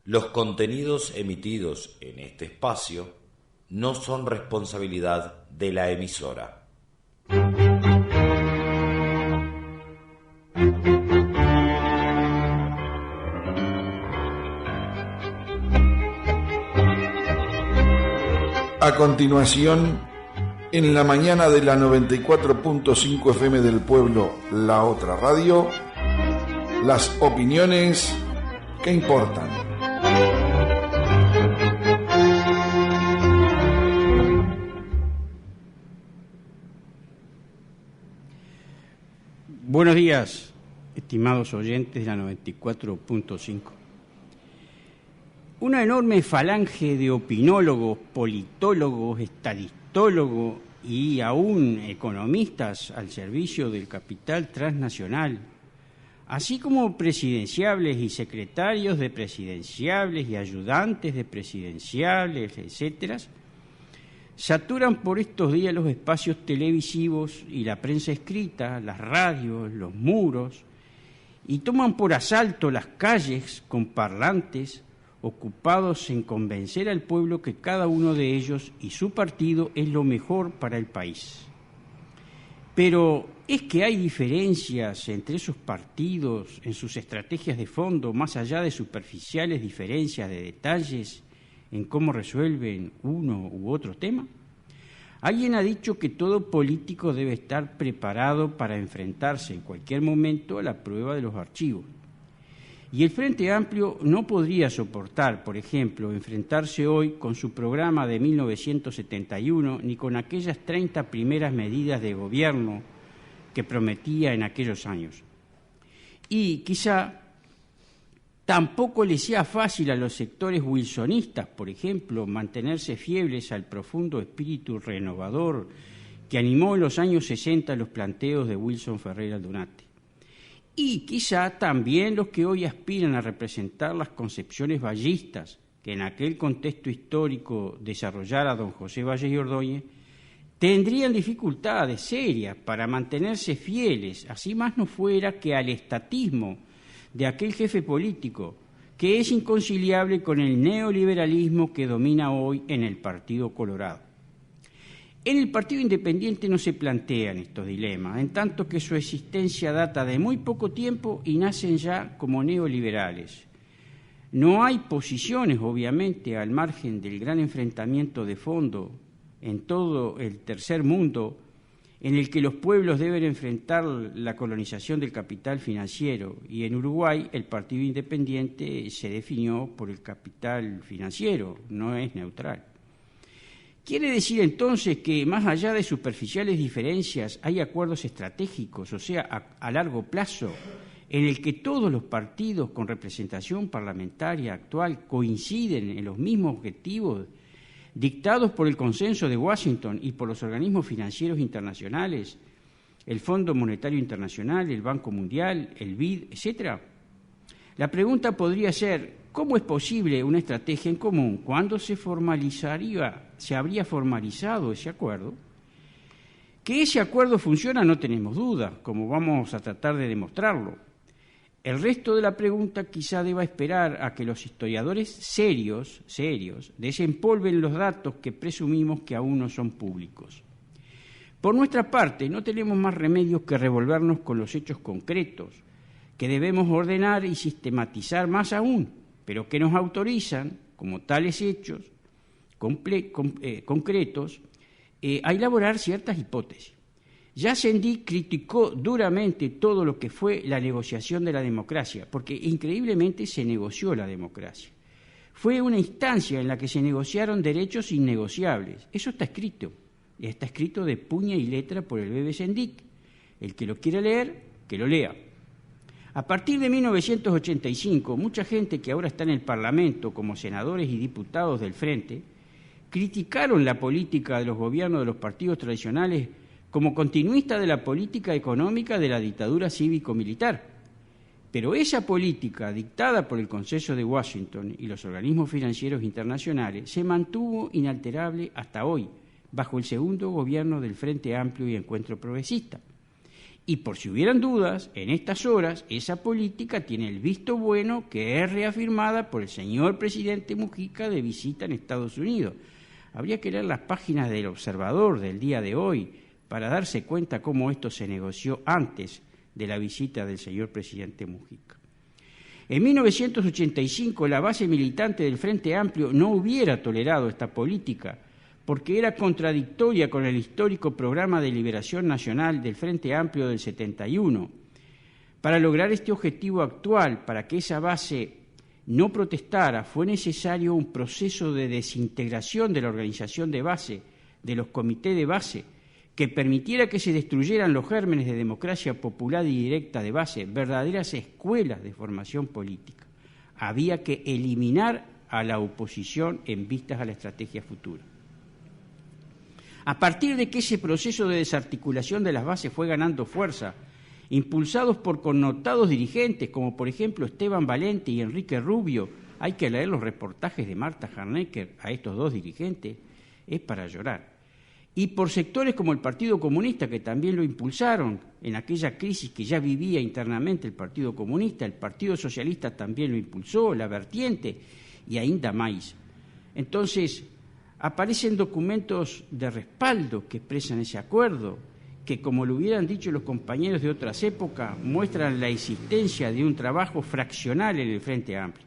Los contenidos emitidos en este espacio no son responsabilidad de la emisora. A continuación, en la mañana de la 94.5 FM del Pueblo, La Otra Radio, las opiniones que importan. Buenos días, estimados oyentes de la 94.5. Una enorme falange de opinólogos, politólogos, estadistólogos y aún economistas al servicio del capital transnacional, así como presidenciables y secretarios de presidenciables y ayudantes de presidenciables, etcétera, saturan por estos días los espacios televisivos y la prensa escrita, las radios, los muros, y toman por asalto las calles con parlantes ocupados en convencer al pueblo que cada uno de ellos y su partido es lo mejor para el país. Pero ¿es que hay diferencias entre esos partidos en sus estrategias de fondo, más allá de superficiales diferencias de detalles en cómo resuelven uno u otro tema? Alguien ha dicho que todo político debe estar preparado para enfrentarse en cualquier momento a la prueba de los archivos. Y el Frente Amplio no podría soportar, por ejemplo, enfrentarse hoy con su programa de 1971 ni con aquellas 30 primeras medidas de gobierno que prometía en aquellos años. Y quizá tampoco le sea fácil a los sectores wilsonistas, por ejemplo, mantenerse fieles al profundo espíritu renovador que animó en los años 60 los planteos de Wilson Ferrer Aldunate. Y quizá también los que hoy aspiran a representar las concepciones vallistas que en aquel contexto histórico desarrollara don José Valles y Ordóñez, tendrían dificultades serias para mantenerse fieles, así más no fuera que al estatismo de aquel jefe político, que es inconciliable con el neoliberalismo que domina hoy en el Partido Colorado. En el Partido Independiente no se plantean estos dilemas, en tanto que su existencia data de muy poco tiempo y nacen ya como neoliberales. No hay posiciones, obviamente, al margen del gran enfrentamiento de fondo en todo el tercer mundo, en el que los pueblos deben enfrentar la colonización del capital financiero, y en Uruguay el Partido Independiente se definió por el capital financiero, no es neutral. Quiere decir entonces que más allá de superficiales diferencias hay acuerdos estratégicos, o sea, a largo plazo, en el que todos los partidos con representación parlamentaria actual coinciden en los mismos objetivos dictados por el Consenso de Washington y por los organismos financieros internacionales, el Fondo Monetario Internacional, el Banco Mundial, el BID, etc. La pregunta podría ser, ¿cómo es posible una estrategia en común? ¿Cuándo se habría formalizado ese acuerdo? Que ese acuerdo funciona no tenemos duda, como vamos a tratar de demostrarlo. El resto de la pregunta quizá deba esperar a que los historiadores serios, desempolven los datos que presumimos que aún no son públicos. Por nuestra parte, no tenemos más remedio que revolvernos con los hechos concretos, que debemos ordenar y sistematizar más aún, pero que nos autorizan, como tales hechos concretos, a elaborar ciertas hipótesis. Jassendy criticó duramente todo lo que fue la negociación de la democracia, porque increíblemente se negoció la democracia. Fue una instancia en la que se negociaron derechos innegociables. Eso está escrito de puña y letra por el Bebe Sendik. El que lo quiera leer, que lo lea. A partir de 1985, mucha gente que ahora está en el Parlamento como senadores y diputados del Frente criticaron la política de los gobiernos de los partidos tradicionales como continuista de la política económica de la dictadura cívico-militar. Pero esa política, dictada por el Consenso de Washington y los organismos financieros internacionales, se mantuvo inalterable hasta hoy, bajo el segundo gobierno del Frente Amplio y Encuentro Progresista. Y por si hubieran dudas, en estas horas esa política tiene el visto bueno que es reafirmada por el señor presidente Mujica de visita en Estados Unidos. Habría que leer las páginas del Observador del día de hoy para darse cuenta cómo esto se negoció antes de la visita del señor presidente Mujica. En 1985 la base militante del Frente Amplio no hubiera tolerado esta política porque era contradictoria con el histórico programa de liberación nacional del Frente Amplio del 71. Para lograr este objetivo actual, para que esa base no protestara, fue necesario un proceso de desintegración de la organización de base, de los comités de base, que permitiera que se destruyeran los gérmenes de democracia popular y directa de base, verdaderas escuelas de formación política. Había que eliminar a la oposición en vistas a la estrategia futura. A partir de que ese proceso de desarticulación de las bases fue ganando fuerza, impulsados por connotados dirigentes como por ejemplo Esteban Valente y Enrique Rubio, hay que leer los reportajes de Marta Harnecker a estos dos dirigentes, es para llorar. Y por sectores como el Partido Comunista, que también lo impulsaron en aquella crisis que ya vivía internamente el Partido Comunista, el Partido Socialista también lo impulsó, la vertiente, y ainda más. Entonces, aparecen documentos de respaldo que expresan ese acuerdo, que como lo hubieran dicho los compañeros de otras épocas, muestran la existencia de un trabajo fraccional en el Frente Amplio.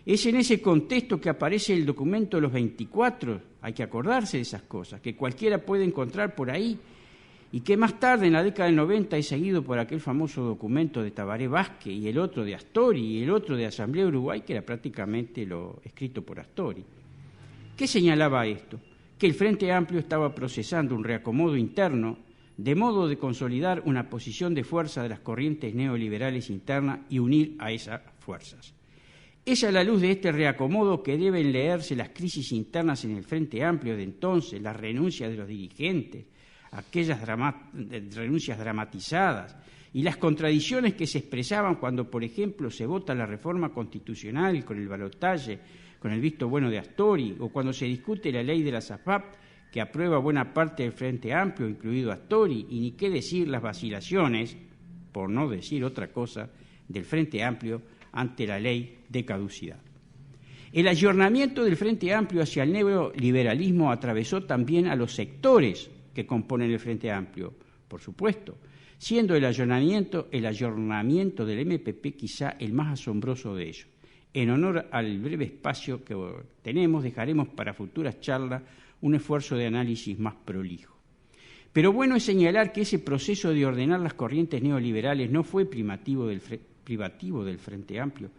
Es en ese contexto que aparece el documento Los 24, hay que acordarse de esas cosas, que cualquiera puede encontrar por ahí, y que más tarde, en la década del 90, es seguido por aquel famoso documento de Tabaré Vázquez, y el otro de Astori, y el otro de Asamblea Uruguay, que era prácticamente lo escrito por Astori. ¿Qué señalaba esto? Que el Frente Amplio estaba procesando un reacomodo interno de modo de consolidar una posición de fuerza de las corrientes neoliberales internas y unir a esas fuerzas. Es a la luz de este reacomodo que deben leerse las crisis internas en el Frente Amplio de entonces, las renuncias de los dirigentes, aquellas renuncias dramatizadas y las contradicciones que se expresaban cuando, por ejemplo, se vota la reforma constitucional con el balotaje, con el visto bueno de Astori, o cuando se discute la ley de la SAFAP, que aprueba buena parte del Frente Amplio, incluido Astori, y ni qué decir las vacilaciones, por no decir otra cosa, del Frente Amplio ante la ley de caducidad. El ayornamiento del Frente Amplio hacia el neoliberalismo atravesó también a los sectores que componen el Frente Amplio, por supuesto, siendo el ayornamiento del MPP quizá el más asombroso de ellos. En honor al breve espacio que tenemos, dejaremos para futuras charlas un esfuerzo de análisis más prolijo. Pero bueno es señalar que ese proceso de ordenar las corrientes neoliberales no fue privativo del Frente Amplio,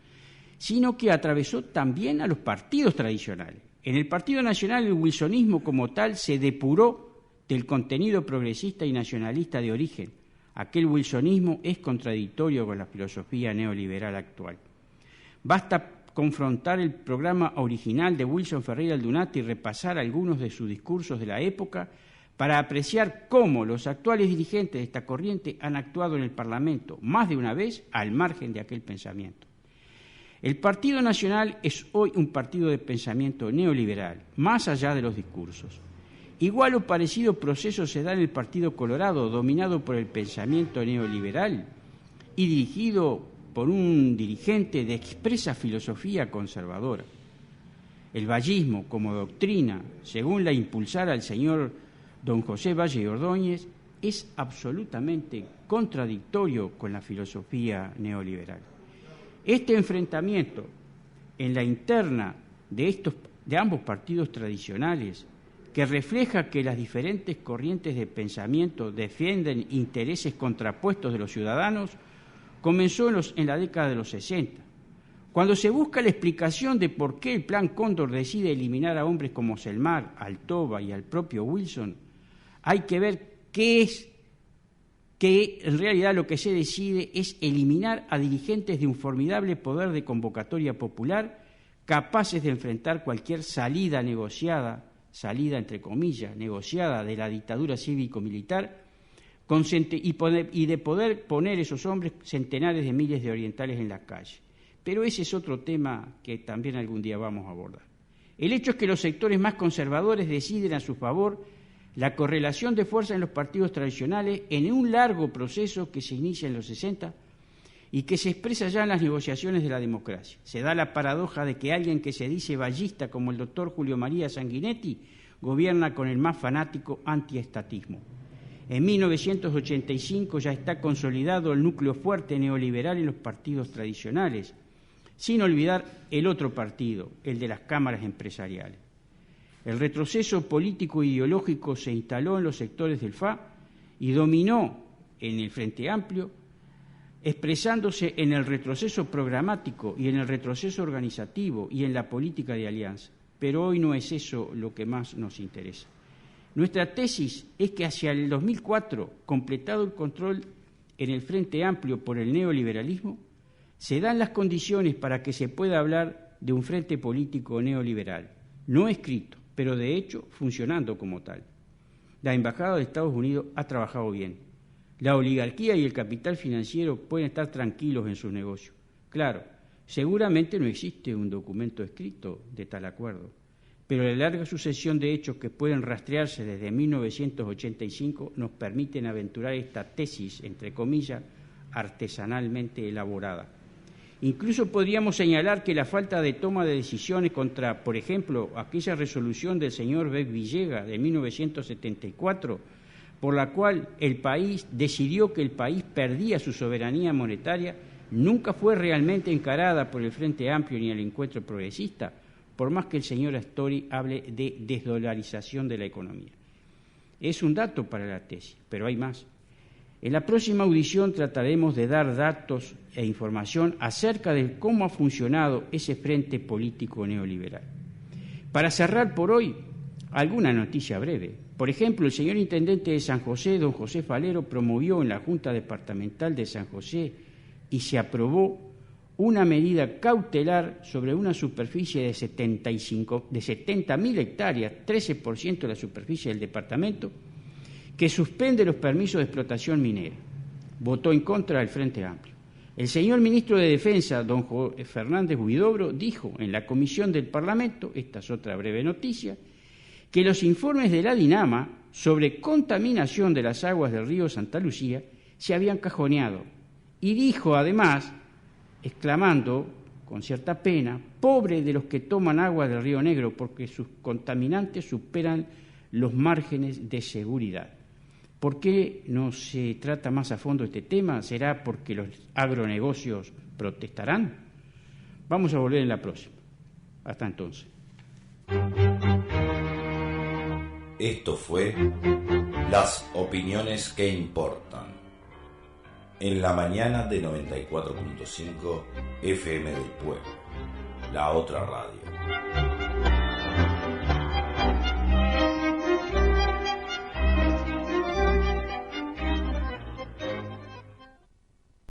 sino que atravesó también a los partidos tradicionales. En el Partido Nacional el wilsonismo como tal se depuró del contenido progresista y nacionalista de origen. Aquel wilsonismo es contradictorio con la filosofía neoliberal actual. Basta confrontar el programa original de Wilson Ferreira Aldunate y repasar algunos de sus discursos de la época para apreciar cómo los actuales dirigentes de esta corriente han actuado en el Parlamento más de una vez al margen de aquel pensamiento. El Partido Nacional es hoy un partido de pensamiento neoliberal, más allá de los discursos. Igual o parecido proceso se da en el Partido Colorado, dominado por el pensamiento neoliberal y dirigido por un dirigente de expresa filosofía conservadora. El vallismo como doctrina, según la impulsara el señor don José Valle Ordóñez, es absolutamente contradictorio con la filosofía neoliberal. Este enfrentamiento en la interna de ambos partidos tradicionales, que refleja que las diferentes corrientes de pensamiento defienden intereses contrapuestos de los ciudadanos, comenzó en la década de los 60, cuando se busca la explicación de por qué el Plan Cóndor decide eliminar a hombres como Selmar, Altoba y al propio Wilson. Hay que ver que en realidad lo que se decide es eliminar a dirigentes de un formidable poder de convocatoria popular, capaces de enfrentar cualquier salida negociada, salida entre comillas, negociada de la dictadura cívico-militar, y de poder poner esos hombres centenares de miles de orientales en la calle. Pero ese es otro tema que también algún día vamos a abordar. El hecho es que los sectores más conservadores deciden a su favor la correlación de fuerza en los partidos tradicionales en un largo proceso que se inicia en los 60 y que se expresa ya en las negociaciones de la democracia. Se da la paradoja de que alguien que se dice vallista como el doctor Julio María Sanguinetti gobierna con el más fanático antiestatismo. En 1985 ya está consolidado el núcleo fuerte neoliberal en los partidos tradicionales, sin olvidar el otro partido, el de las cámaras empresariales. El retroceso político e ideológico se instaló en los sectores del FA y dominó en el Frente Amplio, expresándose en el retroceso programático y en el retroceso organizativo y en la política de alianza. Pero hoy no es eso lo que más nos interesa. Nuestra tesis es que hacia el 2004, completado el control en el Frente Amplio por el neoliberalismo, se dan las condiciones para que se pueda hablar de un frente político neoliberal, no escrito, pero de hecho funcionando como tal. La Embajada de Estados Unidos ha trabajado bien. La oligarquía y el capital financiero pueden estar tranquilos en sus negocios. Claro, seguramente no existe un documento escrito de tal acuerdo, pero la larga sucesión de hechos que pueden rastrearse desde 1985 nos permiten aventurar esta tesis, entre comillas, artesanalmente elaborada. Incluso podríamos señalar que la falta de toma de decisiones contra, por ejemplo, aquella resolución del señor Beck Villegas de 1974, por la cual el país decidió que el país perdía su soberanía monetaria, nunca fue realmente encarada por el Frente Amplio ni el Encuentro Progresista, por más que el señor Astori hable de desdolarización de la economía. Es un dato para la tesis, pero hay más. En la próxima audición trataremos de dar datos e información acerca de cómo ha funcionado ese frente político neoliberal. Para cerrar por hoy, alguna noticia breve. Por ejemplo, el señor intendente de San José, don José Falero, promovió en la Junta Departamental de San José y se aprobó una medida cautelar sobre una superficie de 70.000 hectáreas, 13% de la superficie del departamento, que suspende los permisos de explotación minera. Votó en contra del Frente Amplio. El señor ministro de Defensa, don Fernández Huidobro, dijo en la comisión del Parlamento, esta es otra breve noticia, que los informes de la DINAMA sobre contaminación de las aguas del río Santa Lucía se habían cajoneado. Y dijo además, exclamando con cierta pena, pobre de los que toman agua del Río Negro porque sus contaminantes superan los márgenes de seguridad. ¿Por qué no se trata más a fondo este tema? ¿Será porque los agronegocios protestarán? Vamos a volver en la próxima. Hasta entonces. Esto fue Las Opiniones que Importan, en la mañana de 94.5 FM del Pueblo, la otra radio.